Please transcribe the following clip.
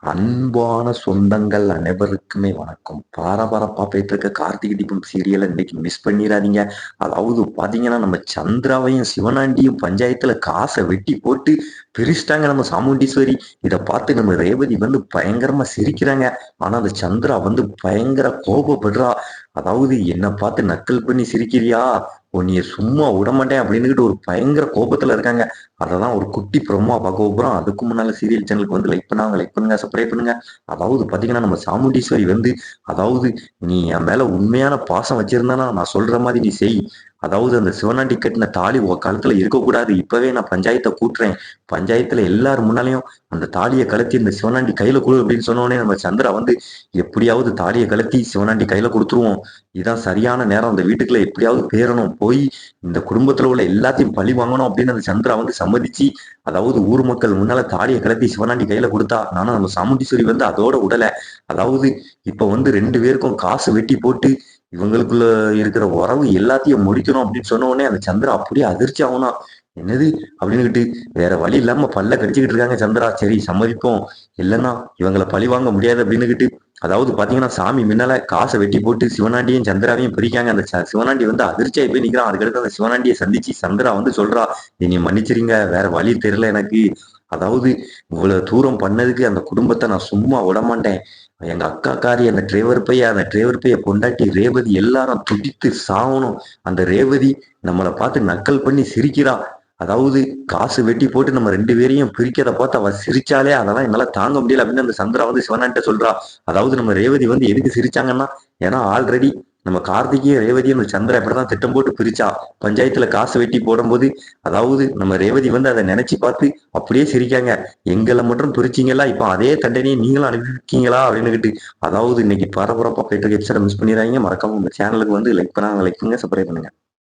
அன்பான சொந்தங்கள் அனைவருக்குமே வணக்கம். பரபரப்பா போயிட்டு இருக்க கார்த்திகை தீபம் சீரியலை இன்னைக்கு மிஸ் பண்ணிடாதீங்க. அதாவது பாத்தீங்கன்னா, நம்ம சந்திராவையும் சிவனாண்டியும் பஞ்சாயத்துல காசை வெட்டி போட்டு பிரிச்சுட்டாங்க நம்ம சாமுண்டீஸ்வரி. இதை பார்த்து நம்ம ரேவதி வந்து பயங்கரமா சிரிக்கிறாங்க. ஆனா அந்த சந்திரா வந்து பயங்கர கோபப்படுறா. அதாவது என்னை பார்த்து நக்கல் பண்ணி சிரிக்கிறியா, உன்னைய சும்மா விடமாட்டேன் அப்படின்னுகிட்டு ஒரு பயங்கர கோபத்துல இருக்காங்க. அததான் ஒரு குட்டி ப்ரோமோ பார்க்க போறோம். அதுக்கு முன்னால சீரியல் சேனலுக்கு வந்து லைக் பண்ணுங்க, சப்ஸ்கிரைப் பண்ணுங்க. அதாவது பாத்தீங்கன்னா, நம்ம சாமுண்டீஸ்வரி வந்து, அதாவது நீ என் மேல உண்மையான பாசம் வச்சிருந்தானா நான் சொல்ற மாதிரி நீ செய். அதாவது அந்த சிவனாண்டி கட்டின தாலி உன் கழுத்துல இருக்கக்கூடாது. இப்பவே நான் பஞ்சாயத்தை கூட்டுறேன். பஞ்சாயத்துல எல்லாரும் முன்னாலையும் அந்த தாலியை கலத்தி இந்த சிவனாண்டி கையில கொடு அப்படின்னு சொன்னோடனே நம்ம சந்திரா வந்து, எப்படியாவது தாலியை கலத்தி சிவனாண்டி கையில கொடுத்துருவோம். இதான் சரியான நேரம். அந்த வீட்டுக்குள்ள எப்படியாவது பேரணும், போய் இந்த குடும்பத்துல உள்ள எல்லாத்தையும் பழி வாங்கணும் அப்படின்னு அந்த சந்திரா வந்து சம்மதிச்சு, அதாவது ஊர் மக்கள் முன்னால தாலியை கலத்தி சிவனாண்டி கையில கொடுத்தா. ஆனா நம்ம சாமுண்டீஸ்வரி வந்து அதோட உடலை. அதாவது இப்ப வந்து ரெண்டு பேருக்கும் காசு வெட்டி போட்டு இவங்களுக்குள்ள இருக்கிற உறவு எல்லாத்தையும் முடிக்கணும் அப்படின்னு சொன்ன உடனே அந்த சந்திரா அப்படியே அதிர்ச்சி ஆகுனா. என்னது அப்படின்னுகிட்டு வேற வழி இல்லாம பல்ல கடிச்சுக்கிட்டு இருக்காங்க சந்திரா. சரி சம்மதிப்போம், இல்லைன்னா இவங்களை பழி வாங்க முடியாது அப்படின்னுகிட்டு. அதாவது பாத்தீங்கன்னா, சாமி முன்னால காசை வெட்டி போட்டு சிவனாண்டியும் சந்திராவையும் பிரிக்காங்க. அந்த சிவனாண்டி வந்து அதிர்ச்சியாகி போய் நிக்கிறான். அதுக்கடுத்து அந்த சிவனாண்டியை சந்திச்சு சந்திரா வந்து சொல்றா, என்னை மன்னிச்சிருங்க, வேற வழி தெரியல எனக்கு. அதாவது இவ்வளவு தூரம் பண்ணதுக்கு அந்த குடும்பத்தை நான் சும்மா விட மாட்டேன். எங்க அக்காக்காரி அந்த டிரைவர் பைய பொண்டாட்டி ரேவதி எல்லாரும் துடித்து சாகணும். அந்த ரேவதி நம்மளை பார்த்து நக்கல் பண்ணி சிரிக்கிறா. அதாவது காசு வெட்டி போட்டு நம்ம ரெண்டு பேரையும் பிரிக்கிறத பார்த்து அவ சிரிச்சாலே அதெல்லாம் என்னால தாங்க முடியல அப்படின்னு அந்த சந்திரா வந்து சிவனான்ட்ட சொல்றா. அதாவது நம்ம ரேவதி வந்து எதுக்கு சிரிச்சாங்கன்னா, ஏன்னா ஆல்ரெடி நம்ம கார்த்திகையும் ரேவதியும் அந்த சந்திரா இப்படிதான் திட்டம் போட்டு பிரிச்சா. பஞ்சாயத்துல காசு வெட்டி போடும்போது, அதாவது நம்ம ரேவதி வந்து அதை நினைச்சு பார்த்து அப்படியே சிரிக்காங்க. எங்களை மட்டும் பிரிச்சிங்களா, இப்ப அதே தண்டனையை நீங்களும் அனுபவிக்கீங்களா அப்படின்னுகிட்டு. அதாவது இன்னைக்கு பரபரப்பா போயிட்டு எபிசோட மிஸ் பண்ணிடுறாங்க. மறக்காம உங்க சேனலுக்கு வந்து லைக் பண்ணுங்க, சப்ஸ்கிரைப் பண்ணுங்க.